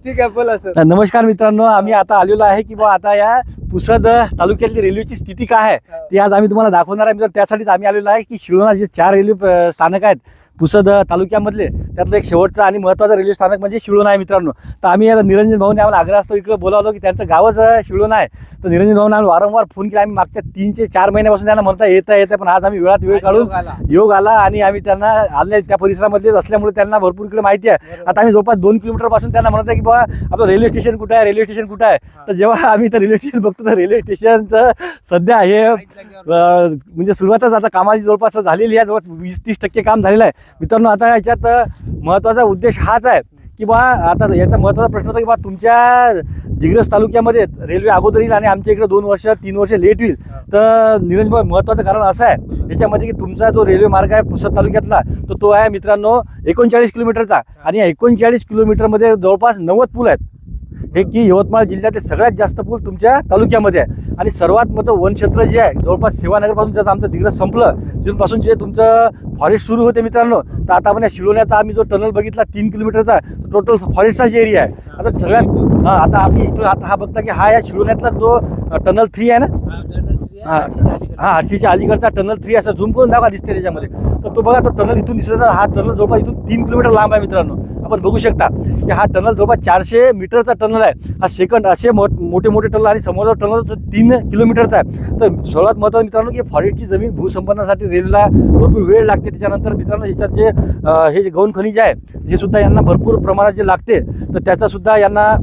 ठीक आहे बोला सर. नमस्कार मित्रांनो, आम्ही आता आलेलो आहे की बा आता या पुसद तालुक्यातली रेल्वेची स्थिती काय आहे ती आज आम्ही तुम्हाला दाखवणार आहे. मित्रांनो, त्यासाठीच आम्ही आलेलो आहे की शिळोणा जे 4 रेल्वे स्थानक आहेत पुसद तालुक्यामधले, त्यातलं एक शेवटचं आणि महत्त्वाचं रेल्वे स्थानक म्हणजे शिळोणा आहे मित्रांनो. तर आम्ही आता निरंजन भाऊने आम्हाला आग्रह असतो इकडे बोलावलं की त्यांचं गावच शिळोणा आहे. तर निरंजन भाऊने आम्हाला वारंवार फोन केला. आम्ही मागच्या 3 ते 4 महिन्यापासून त्यांना म्हणता येतं पण आज आम्ही वेळात वेळ काढून योग आला आणि आम्ही त्यांना आले. त्या परिसरामध्येच असल्यामुळे त्यांना भरपूर इकडे माहिती आहे. आता आम्ही जवळपास 2 किलोमीटर पासून त्यांना म्हणत आहे की बाबा आपलं रेल्वे स्टेशन कुठं आहे, रेल्वे स्टेशन कुठं आहे. तर जेव्हा आम्ही तर रेल्वे स्टेशन बघतो तर रेल्वे स्टेशनचं सध्या हे म्हणजे सुरुवातच आता कामाची जवळपास झालेली आहे. जवळ 20-30% काम झालेलं आहे मित्रांनो. आता याच्यात महत्त्वाचा उद्देश हाच आहे की बा आता याचा महत्त्वाचा प्रश्न होता की बा तुमच्या दिग्रस तालुक्यामध्ये रेल्वे अगोदर येईल आणि आमच्या इकडे 2 वर्ष 3 वर्ष लेट होईल. तर निरंजन भाऊ, महत्त्वाचं कारण असं आहे याच्यामध्ये की तुमचा जो रेल्वे मार्ग आहे पुसद तालुक्यातला तो आहे मित्रांनो 39 किलोमीटरचा. आणि या 39 किलोमीटरमध्ये जवळपास 90 पूल आहेत. हे की यवतमाळ जिल्ह्यातले सगळ्यात जास्त पूल तुमच्या तालुक्यामध्ये आहे. आणि सर्वात मोठं वनक्षेत्र जे आहे जवळपास सेवानगरपासून जर आमचं दिग्रस संपलं तिथूनपासून जे तुमचं फॉरेस्ट सुरू होते मित्रांनो. तर आता आपण या शिळोण्यात आम्ही जो टनल बघितला 3 किलोमीटरचा टोटल फॉरेस्टचा जे एरिया आहे. आता सगळ्यात आता आम्ही इथून आता हा बघता की हा या शिळोण्यातला जो टनल 3 आहे ना, हर्षीच्या अलीकडचा टनल 3 असं झूम करून दाखवा दिसते त्याच्यामध्ये. तर तो बघा तो टनल इथून दिसत. हा टनल जवळपास इथून 3 किलोमीटर लांब आहे मित्रांनो. आपण बघू शकता की हा टनल जवळपास 400 मीटरचा टनल आहे. हा सेकंड असे मोठे मोठे टनल आणि समोरचा टनल 3 किलोमीटरचा आहे. तर सर्वात महत्त्वाचं मित्रांनो की फॉरेस्टची जमीन भूसंपादनासाठी रेल्वेला भरपूर वेळ लागते. त्याच्यानंतर मित्रांनो याच्यात जे हे जे गौण खनिज आहे हे सुद्धा यांना भरपूर प्रमाणात जे लागते तर त्याचा सुद्धा यांना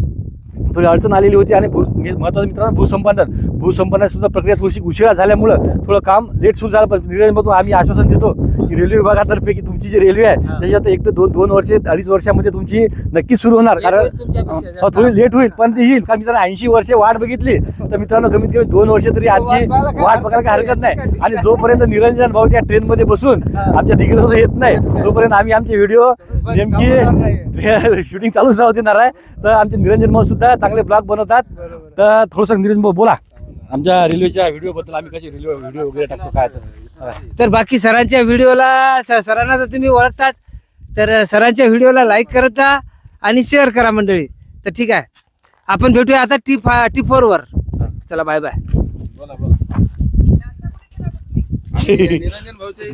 थोडी अडचण आलेली होती. आणि महत्त्वाचं मित्रांनो भूसंपादन सुद्धा प्रक्रिया थोडीशी उशिरा झाल्यामुळं थोडं काम लेट सुरू झालं. पण निरंजन आम्ही आश्वासन देतो की रेल्वे विभागातर्फे की तुमची जी रेल्वे आहे त्याच्यात 1 ते 2 वर्ष 2.5 वर्षामध्ये तुमची नक्की सुरू होणार. कारण थोडी लेट होईल पण ती येईल. कारण मित्रांनो 80 वर्षे वाट बघितली तर मित्रांनो कमीत कमी 2 वर्ष तरी आणखी वाट बघायला काही हरकत नाही. आणि जोपर्यंत निरंजन भाऊ त्या ट्रेनमध्ये बसून आमच्या दिग्रस येत नाही तोपर्यंत आम्ही आमचे व्हिडिओ नेमकी शूटिंग चालूच राहू देणार आहे. तर आमचे निरंजन भाऊ सुद्धा चांगले ब्लॉग बनवतात. तर थोडंसं निरंजन भाऊ बोला आमच्या रेल्वेच्या व्हिडिओ बद्दल, आम्ही कसे व्हिडिओ वगैरे टाकतो काय. तर बाकी सरांच्या व्हिडिओला सरांना तर तुम्ही ओळखताच. तर सरांच्या व्हिडिओला लाईक करत जा आणि शेअर करा मंडळी. तर ठीक आहे, आपण भेटूया आता T4 वर. चला बाय बाय. बोला निरंजन भाऊचे